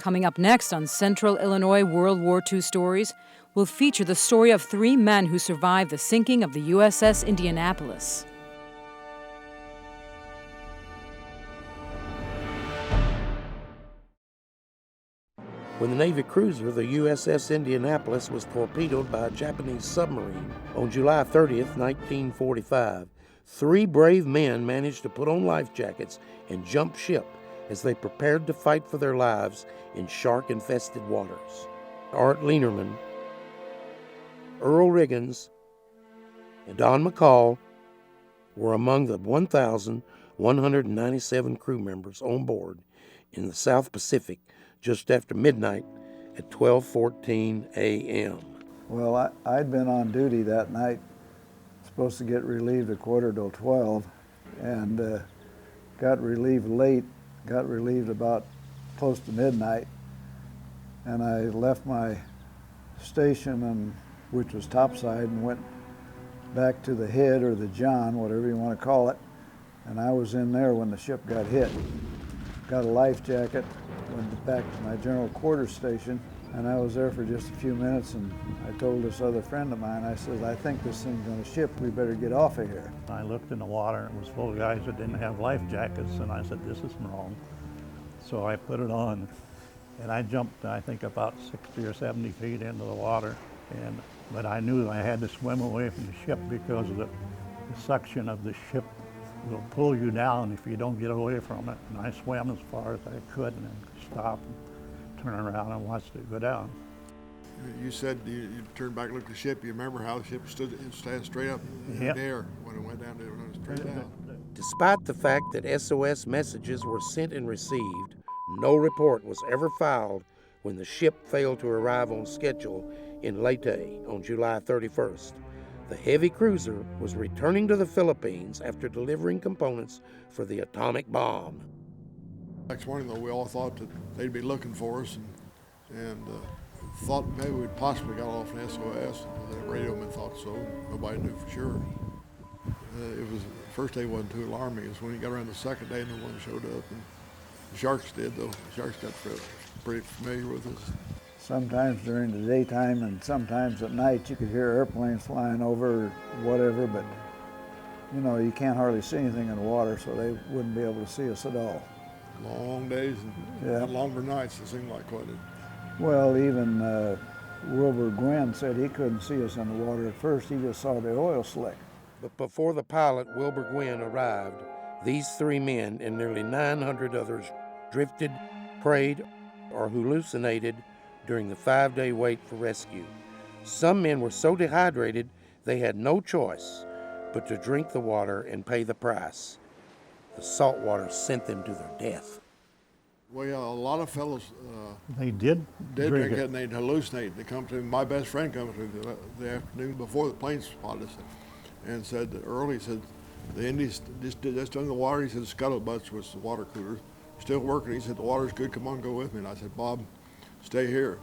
Coming up next on Central Illinois World War II Stories, we'll feature the story of 3 men who survived the sinking of the USS Indianapolis. When the Navy cruiser, the USS Indianapolis, was torpedoed by a Japanese submarine on July 30th, 1945, 3 brave men managed to put on life jackets and jump ship as they prepared to fight for their lives in shark-infested waters. Art Lienerman, Earl Riggins, and Don McCall were among the 1,197 crew members on board in the South Pacific just after midnight at 12:14 a.m. Well, I'd been on duty that night, supposed to get relieved at 11:45, and got relieved late, got relieved about close to midnight, and I left my station, which was topside, and went back to the head or the John, whatever you want to call it, and I was in there when the ship got hit. Got a life jacket, went back to my general quarters station, and I was there for just a few minutes, and I told this other friend of mine, I said, I think this thing's gonna ship, we better get off of here. I looked in the water, and it was full of guys that didn't have life jackets, and I said, this is wrong. So I put it on, and I jumped, I think, about 60 or 70 feet into the water, but I knew I had to swim away from the ship because of the suction of the ship will pull you down if you don't get away from it. And I swam as far as I could and then stop and turn around and watched it go down. You said you turned back and looked at the ship. You remember how the ship stood straight up in the air when it went down to straight down. Despite the fact that SOS messages were sent and received, no report was ever filed when the ship failed to arrive on schedule in Leyte on July 31st. The heavy cruiser was returning to the Philippines after delivering components for the atomic bomb. Next morning, though, we all thought that they'd be looking for us and thought maybe we'd possibly got off an SOS. The radioman thought so. Nobody knew for sure. It was the first day wasn't too alarming. It was when you got around the second day, no one showed up. And the sharks did, though. The sharks got pretty familiar with us. Sometimes during the daytime and sometimes at night you could hear airplanes flying over or whatever, but you know, you can't hardly see anything in the water, so they wouldn't be able to see us at all. Long days and longer nights, it seemed like, what it. Well, even Wilbur Gwynn said he couldn't see us in the water at first, he just saw the oil slick. But before the pilot, Wilbur Gwynn, arrived, these 3 men and nearly 900 others drifted, prayed, or hallucinated during the 5-day wait for rescue. Some men were so dehydrated they had no choice but to drink the water and pay the price. The salt water sent them to their death. Well, yeah, a lot of fellows They did drink it and they'd hallucinate. They come to me. My best friend come to me the afternoon before the plane spotted us and said that early, he said, the Indies just done the water. He said, Scuttlebutts was the water cooler. Still working. He said, the water's good, come on, go with me. And I said, Bob, stay here.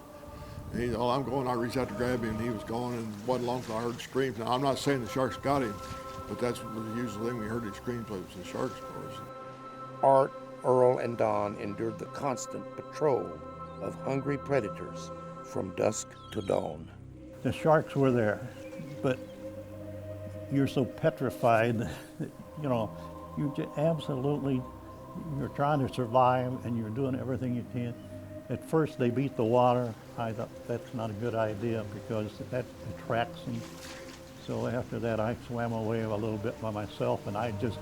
And he said, oh, I'm going. I reached out to grab him, and he was gone, and it wasn't long until I heard screams. Now, I'm not saying the sharks got him, but that's the usual thing we heard his screams, it was the sharks, of course. Art, Earl, and Don endured the constant patrol of hungry predators from dusk to dawn. The sharks were there, but you're so petrified that, you know, you just absolutely, you're trying to survive and you're doing everything you can. At first they beat the water. I thought that's not a good idea because that attracts them. So after that I swam away a little bit by myself and I just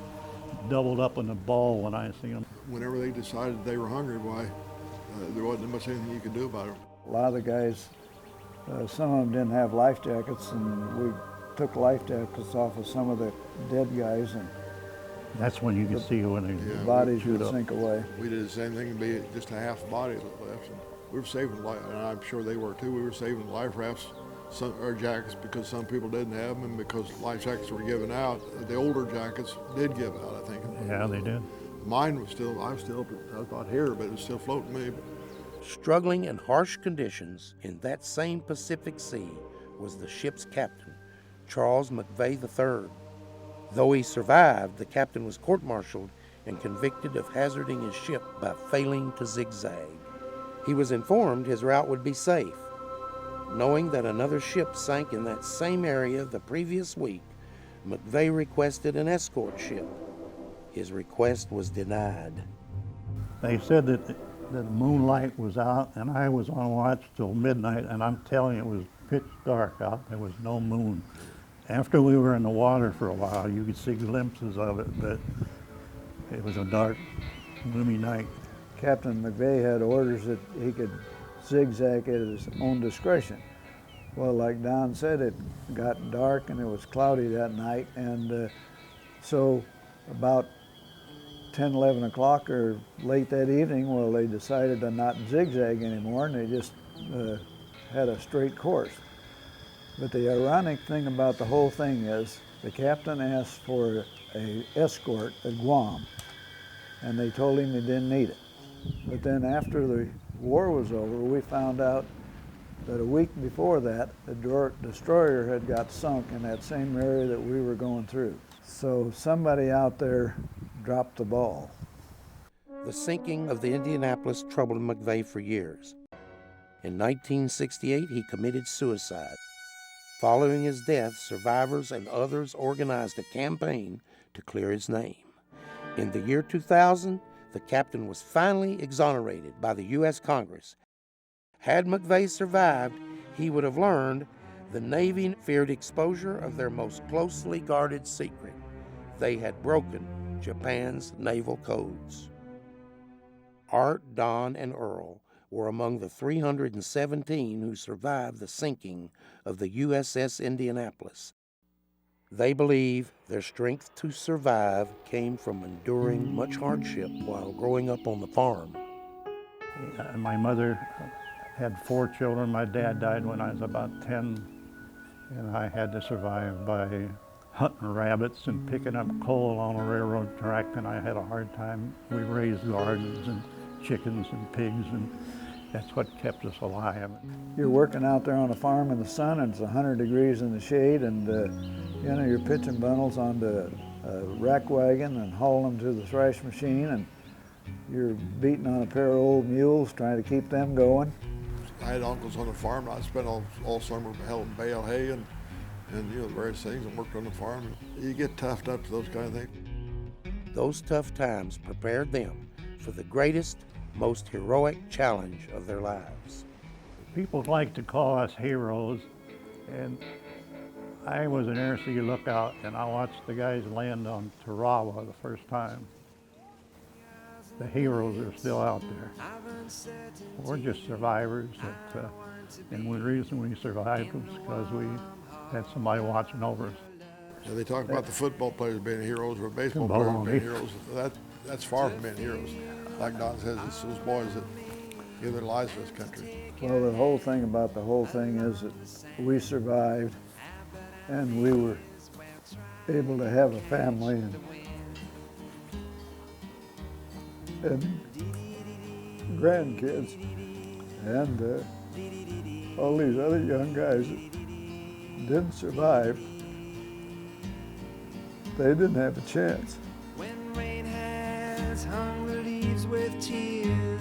doubled up in the ball when I seen them. Whenever they decided they were hungry, there wasn't much anything you could do about it. A lot of the guys, some of them didn't have life jackets, and we took life jackets off of some of the dead guys, and that's when you can see when the bodies would sink away. We did the same thing, and be just a half body left. And we were saving life, and I'm sure they were too. We were saving life rafts, or jackets, because some people didn't have them, and because life jackets were given out. The older jackets did give out, I think. Yeah, they did. Mine was still, I was about here, but it was still floating me. Struggling in harsh conditions in that same Pacific Sea was the ship's captain, Charles McVey III. Though he survived, the captain was court-martialed and convicted of hazarding his ship by failing to zigzag. He was informed his route would be safe. Knowing that another ship sank in that same area the previous week, McVey requested an escort ship. His request was denied. They said that the moonlight was out, and I was on watch till midnight, and I'm telling you, it was pitch dark out. There was no moon. After we were in the water for a while, you could see glimpses of it, but it was a dark, gloomy night. Captain McVey had orders that he could zigzag at his own discretion. Well, like Don said, it got dark and it was cloudy that night, and so about 10, 11 o'clock or late that evening, well, they decided to not zigzag anymore, and they just had a straight course. But the ironic thing about the whole thing is the captain asked for an escort at Guam, and they told him they didn't need it. But then after the war was over, we found out that a week before that, the destroyer had got sunk in that same area that we were going through. So somebody out there dropped the ball. The sinking of the Indianapolis troubled McVey for years. In 1968, he committed suicide. Following his death, survivors and others organized a campaign to clear his name. In the year 2000, the captain was finally exonerated by the U.S. Congress. Had McVey survived, he would have learned the Navy feared exposure of their most closely guarded secret. They had broken Japan's naval codes. Art, Don, and Earl were among the 317 who survived the sinking of the USS Indianapolis. They believe their strength to survive came from enduring much hardship while growing up on the farm. My mother had 4 children. My dad died when I was about 10, and I had to survive by hunting rabbits and picking up coal on a railroad track, and I had a hard time. We raised gardens and chickens and pigs, and that's what kept us alive. You're working out there on a farm in the sun, and it's 100 degrees in the shade, and you know, you're pitching bundles onto a rack wagon and hauling them to the thrash machine, and you're beating on a pair of old mules trying to keep them going. I had uncles on the farm. I spent all summer helping bale hay and you know, various things, and worked on the farm. You get toughed up to those kind of things. Those tough times prepared them for the greatest, most heroic challenge of their lives. People like to call us heroes, and I was an air sea lookout, and I watched the guys land on Tarawa the first time. The heroes are still out there. We're just survivors, and the reason we survived was because we had somebody watching over us. Yeah, they talk about the football players being heroes or baseball players being heroes. That's far from being heroes. Like Don says, it's those boys that give their lives for this country. Well, the whole thing about the whole thing is that we survived, and we were able to have a family and grandkids, and all these other young guys that didn't survive, they didn't have a chance. When rain has hung the leaves with tears,